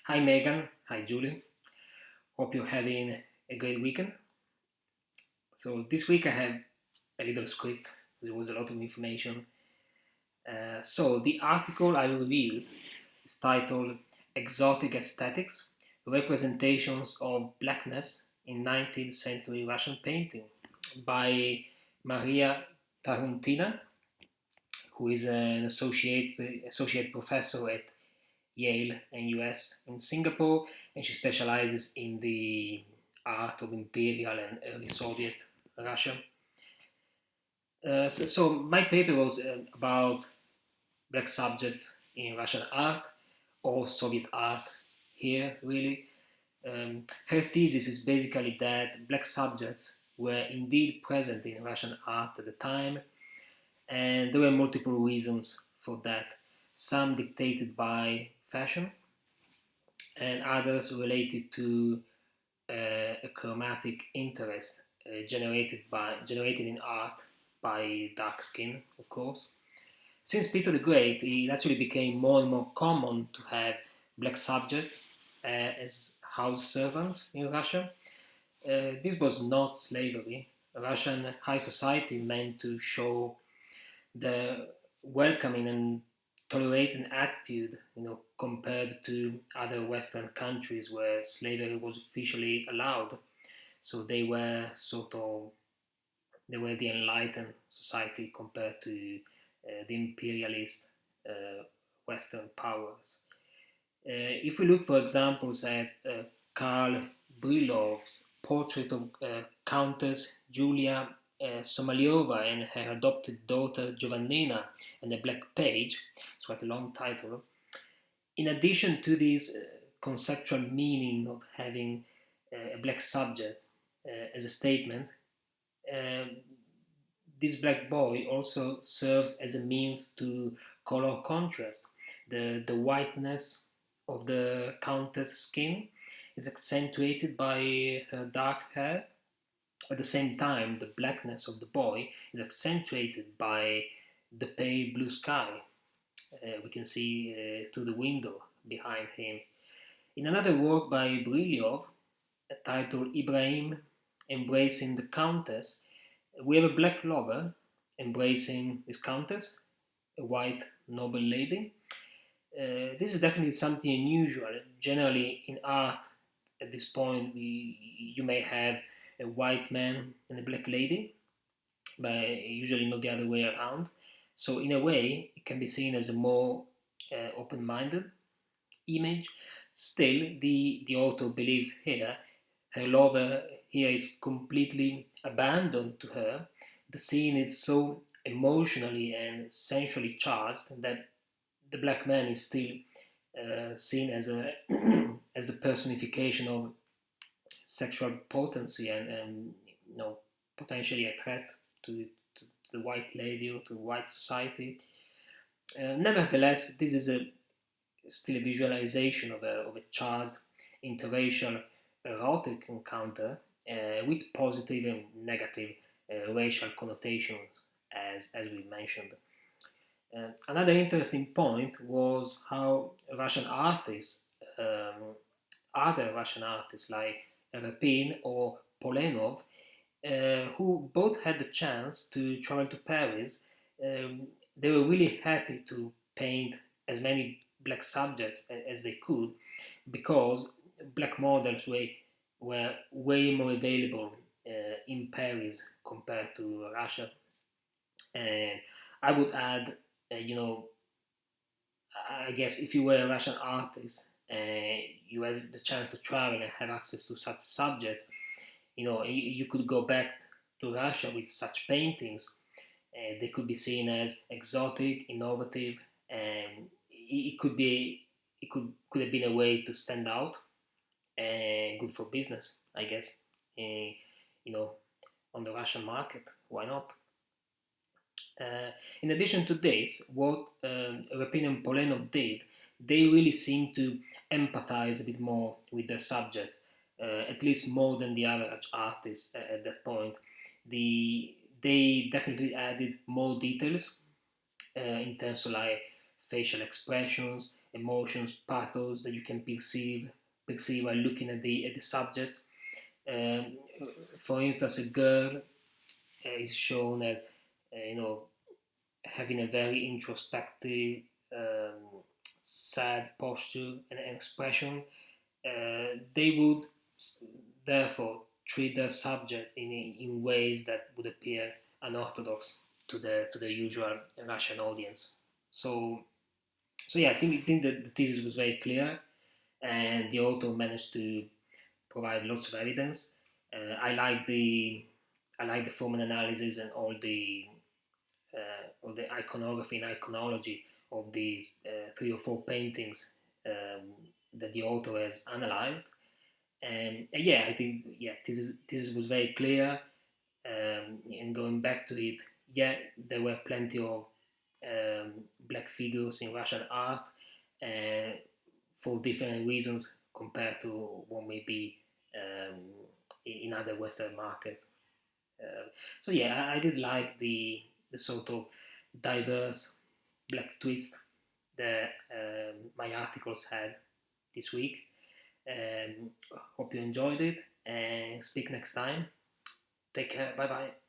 Hi Megan, hi Julie. Hope you're having a great weekend. So this week I have a little script. There was a lot of information. So the article I reviewed is titled "Exotic Aesthetics: Representations of Blackness in 19th Century Russian Painting" by Maria Taruntina, who is an associate professor at Yale and US in Singapore, and she specializes in the art of imperial and early Soviet Russia. So my paper was about black subjects in Russian art or Soviet art here, really. Her thesis is basically that black subjects were indeed present in Russian art at the time, and there were multiple reasons for that. Some dictated by fashion, and others related to a chromatic interest generated in art by dark skin, of course. Since Peter the Great, it actually became more and more common to have black subjects as house servants in Russia. This was not slavery. Russian high society meant to show the welcoming and tolerating attitude, compared to other Western countries where slavery was officially allowed. So they were the enlightened society compared to the imperialist Western powers. If we look, for examples, at Karl Brylov's portrait of Countess Julia Somalyova and her adopted daughter Giovannina and the Black Page, it's quite a long title. In addition to this conceptual meaning of having a black subject as a statement, um, this black boy also serves as a means to color contrast. The whiteness of the countess' skin is accentuated by her dark hair. At the same time, the blackness of the boy is accentuated by the pale blue sky we can see through the window behind him. In another work by Brylyov, titled Ibrahim Embracing the Countess, we have a black lover embracing his countess, a white noble lady. This is definitely something unusual. Generally, in art, at this point, you may have a white man and a black lady, but usually not the other way around. So, in a way, it can be seen as a more open minded image. Still, the author believes here her lover here is completely abandoned to her. The scene is so emotionally and sensually charged that the black man is still seen as a as the personification of sexual potency and potentially a threat to the white lady or to white society. Nevertheless, this is still a visualization of a charged interracial erotic encounter with positive and negative racial connotations, as we mentioned. Another interesting point was how Russian artists, um, other Russian artists like Repin or Polenov, who both had the chance to travel to Paris, they were really happy to paint as many black subjects as they could because black models were way more available in Paris compared to Russia. And I would add, I guess if you were a Russian artist and you had the chance to travel and have access to such subjects, you could go back to Russia with such paintings. They could be seen as exotic, innovative, and it could have been a way to stand out and good for business, I guess. You know, on the Russian market, why not? In addition to this, what Rapin and Polenov did, they really seemed to empathize a bit more with their subjects, at least more than the average artist at that point. They definitely added more details in terms of like facial expressions emotions, pathos that you can perceive by looking at the subjects. Um, for instance, a girl is shown as having a very introspective, sad posture and expression. They would therefore treat their subject in ways that would appear unorthodox to the usual Russian audience. So so yeah, I think that the thesis was very clear, and the author managed to provide lots of evidence. I like the formal analysis and all the iconography and iconology of these 3 or 4 paintings that the author has analyzed. And yeah, I think this was very clear. And going back to it, yeah, there were plenty of black figures in Russian art uh, for different reasons compared to what may be um, in other Western markets. So yeah, I did like the sort of diverse black twist that my articles had this week. Hope you enjoyed it, and speak next time. Take care. Bye bye.